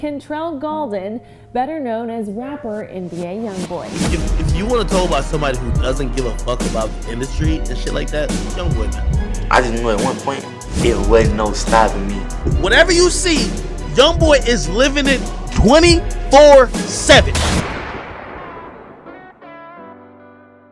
Kentrell Golden, better known as rapper NBA YoungBoy. If you want to talk about somebody who doesn't give a fuck about the industry and shit like that, YoungBoy, man. I just knew at one point, it wasn't no stopping me. Whatever you see, YoungBoy is living it 24/7.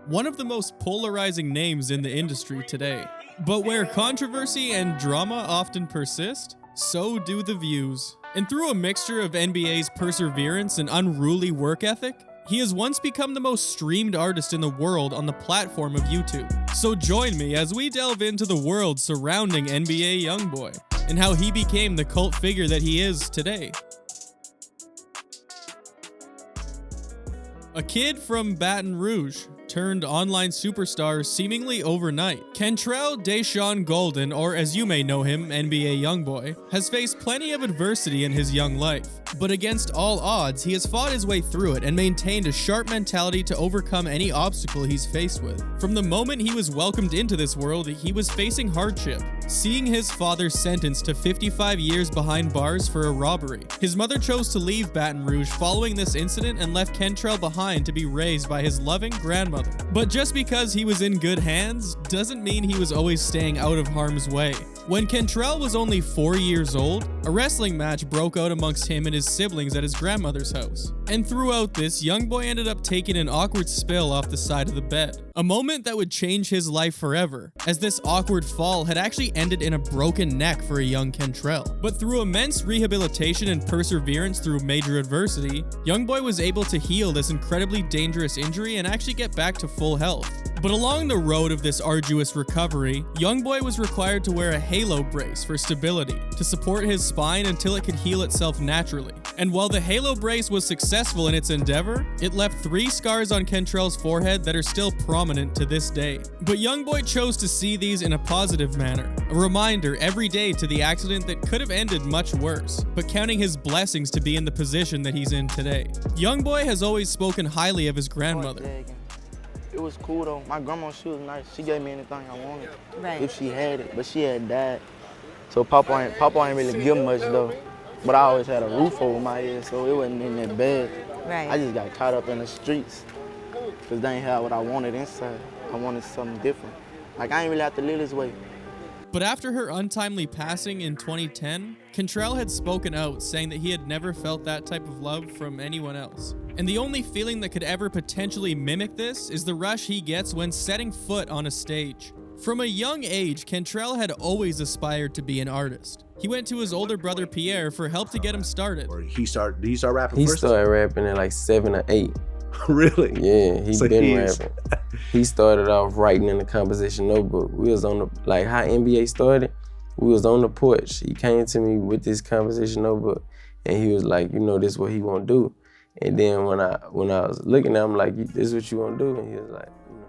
One of the most polarizing names in the industry today. But where controversy and drama often persist, so do the views. And through a mixture of NBA's perseverance and unruly work ethic, he has once become the most streamed artist in the world on the platform of YouTube. So join me as we delve into the world surrounding NBA YoungBoy and how he became the cult figure that he is today. A kid from Baton Rouge turned online superstar seemingly overnight. Kentrell Deshaun Golden, or as you may know him, NBA YoungBoy, has faced plenty of adversity in his young life. But against all odds, he has fought his way through it and maintained a sharp mentality to overcome any obstacle he's faced with. From the moment he was welcomed into this world, he was facing hardship. Seeing his father sentenced to 55 years behind bars for a robbery. His mother chose to leave Baton Rouge following this incident and left Kentrell behind to be raised by his loving grandmother. But just because he was in good hands doesn't mean he was always staying out of harm's way. When Kentrell was only 4 years old, a wrestling match broke out amongst him and his siblings at his grandmother's house. And throughout this, YoungBoy ended up taking an awkward spill off the side of the bed. A moment that would change his life forever, as this awkward fall had actually ended in a broken neck for a young Kentrell. But through immense rehabilitation and perseverance through major adversity, YoungBoy was able to heal this incredibly dangerous injury and actually get back to full health. But along the road of this arduous recovery, YoungBoy was required to wear a halo brace for stability to support his spine until it could heal itself naturally. And while the halo brace was successful in its endeavor, it left 3 scars on Kentrell's forehead that are still prominent to this day. But YoungBoy chose to see these in a positive manner, a reminder every day to the accident that could have ended much worse, but counting his blessings to be in the position that he's in today. YoungBoy has always spoken highly of his grandmother. It was cool though. My grandma, she was nice. She gave me anything I wanted. Right. If she had it, but she had died. So Papa ain't really give much though. But I always had a roof over my head, so it wasn't in that bad. Right. I just got caught up in the streets because they ain't had what I wanted inside. I wanted something different. Like I ain't really have to live this way. But after her untimely passing in 2010, Kentrell had spoken out saying that he had never felt that type of love from anyone else. And the only feeling that could ever potentially mimic this is the rush he gets when setting foot on a stage. From a young age, Kentrell had always aspired to be an artist. He went to his older brother Pierre for help to get him started. Did he start rapping He first? started rapping at like 7 or 8. Really? Yeah, he So been he is- rapping. He started off writing in the composition notebook. We was on the, like how NBA started, we was on the porch. He came to me with this composition notebook and he was like, you know, this is what he want to do. And then when I was looking at him like, this is what you want to do? And he was like, you know,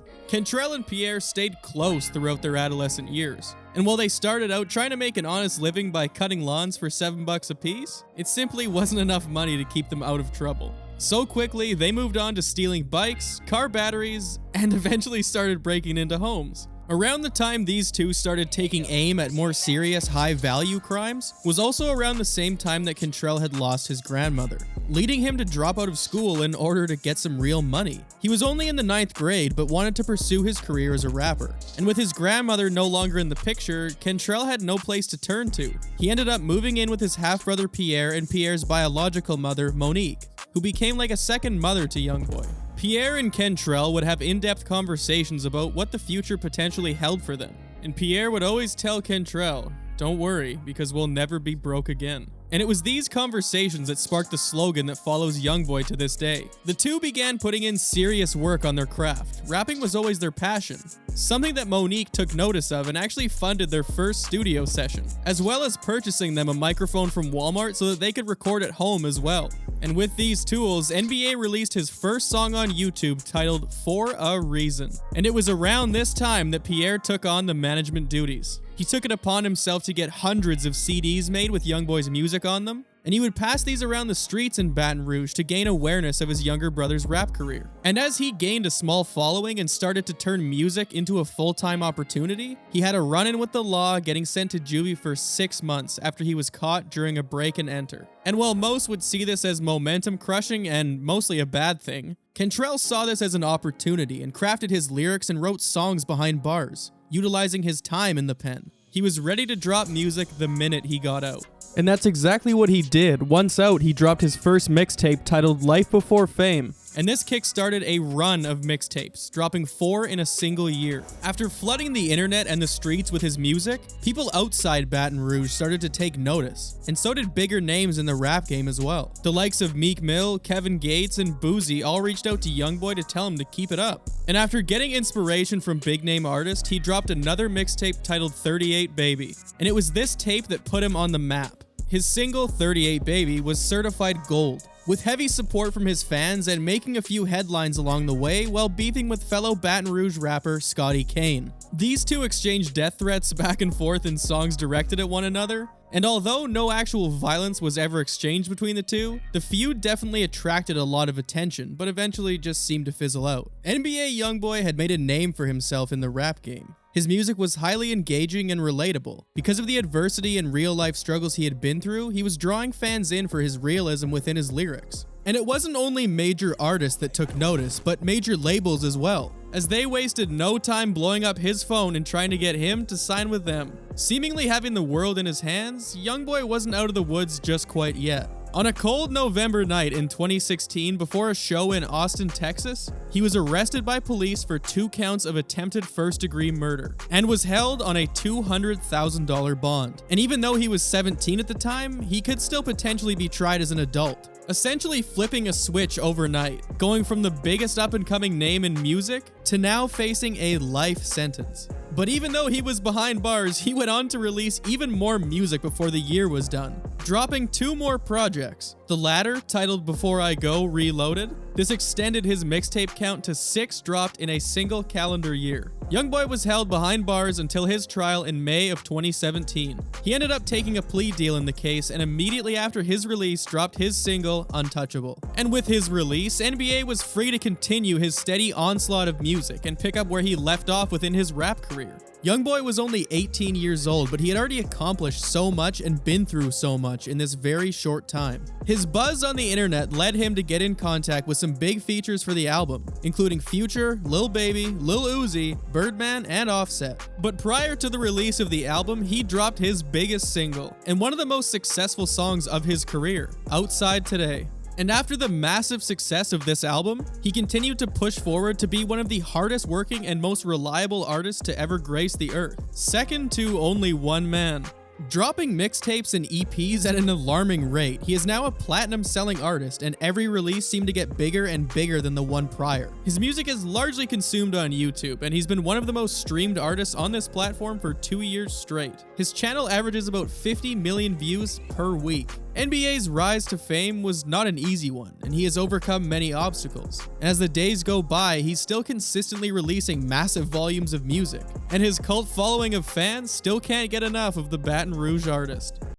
yeah. Kentrell and Pierre stayed close throughout their adolescent years. And while they started out trying to make an honest living by cutting lawns for $7 a piece, it simply wasn't enough money to keep them out of trouble. So quickly, they moved on to stealing bikes, car batteries, and eventually started breaking into homes. Around the time these two started taking aim at more serious, high-value crimes was also around the same time that Kentrell had lost his grandmother, leading him to drop out of school in order to get some real money. He was only in the 9th grade, but wanted to pursue his career as a rapper. And with his grandmother no longer in the picture, Kentrell had no place to turn to. He ended up moving in with his half-brother Pierre and Pierre's biological mother, Monique, who became like a second mother to YoungBoy. Pierre and Kentrell would have in-depth conversations about what the future potentially held for them. And Pierre would always tell Kentrell, "Don't worry, because we'll never be broke again." And it was these conversations that sparked the slogan that follows YoungBoy to this day. The two began putting in serious work on their craft. Rapping was always their passion, something that Monique took notice of and actually funded their first studio session, as well as purchasing them a microphone from Walmart so that they could record at home as well. And with these tools, NBA released his first song on YouTube titled For a Reason. And it was around this time that Pierre took on the management duties. He took it upon himself to get hundreds of CDs made with YoungBoy's music on them, and he would pass these around the streets in Baton Rouge to gain awareness of his younger brother's rap career. And as he gained a small following and started to turn music into a full-time opportunity, he had a run-in with the law, getting sent to juvie for 6 months after he was caught during a break and enter. And while most would see this as momentum crushing and mostly a bad thing, Cantrell saw this as an opportunity and crafted his lyrics and wrote songs behind bars, utilizing his time in the pen. He was ready to drop music the minute he got out. And that's exactly what he did. Once out, he dropped his first mixtape titled Life Before Fame. And this kick-started a run of mixtapes, dropping 4 in a single year. After flooding the internet and the streets with his music, people outside Baton Rouge started to take notice, and so did bigger names in the rap game as well. The likes of Meek Mill, Kevin Gates, and Boozy all reached out to YoungBoy to tell him to keep it up. And after getting inspiration from big-name artists, he dropped another mixtape titled 38 Baby. And it was this tape that put him on the map. His single 38 Baby was certified gold, with heavy support from his fans and making a few headlines along the way while beefing with fellow Baton Rouge rapper Scotty Kane. These two exchanged death threats back and forth in songs directed at one another, and although no actual violence was ever exchanged between the two, the feud definitely attracted a lot of attention, but eventually just seemed to fizzle out. NBA YoungBoy had made a name for himself in the rap game. His music was highly engaging and relatable. Because of the adversity and real-life struggles he had been through, he was drawing fans in for his realism within his lyrics. And it wasn't only major artists that took notice, but major labels as well, as they wasted no time blowing up his phone and trying to get him to sign with them. Seemingly having the world in his hands, YoungBoy wasn't out of the woods just quite yet. On a cold November night in 2016, before a show in Austin, Texas, he was arrested by police for 2 counts of attempted first-degree murder and was held on a $200,000 bond. And even though he was 17 at the time, he could still potentially be tried as an adult, essentially flipping a switch overnight, going from the biggest up-and-coming name in music to now facing a life sentence. But even though he was behind bars, he went on to release even more music before the year was done, dropping 2 more projects. The latter, titled Before I Go Reloaded, this extended his mixtape count to 6 dropped in a single calendar year. YoungBoy was held behind bars until his trial in May of 2017. He ended up taking a plea deal in the case, and immediately after his release dropped his single, Untouchable. And with his release, NBA was free to continue his steady onslaught of music and pick up where he left off within his rap career. YoungBoy was only 18 years old, but he had already accomplished so much and been through so much in this very short time. His buzz on the internet led him to get in contact with some big features for the album, including Future, Lil Baby, Lil Uzi, Birdman, and Offset. But prior to the release of the album, he dropped his biggest single, and one of the most successful songs of his career, Outside Today. And after the massive success of this album, he continued to push forward to be one of the hardest working and most reliable artists to ever grace the earth, second to only one man. Dropping mixtapes and EPs at an alarming rate, he is now a platinum-selling artist, and every release seemed to get bigger and bigger than the one prior. His music is largely consumed on YouTube, and he's been one of the most streamed artists on this platform for 2 years straight. His channel averages about 50 million views per week. NBA's rise to fame was not an easy one, and he has overcome many obstacles. And as the days go by, he's still consistently releasing massive volumes of music, and his cult following of fans still can't get enough of the Baton Rouge artist.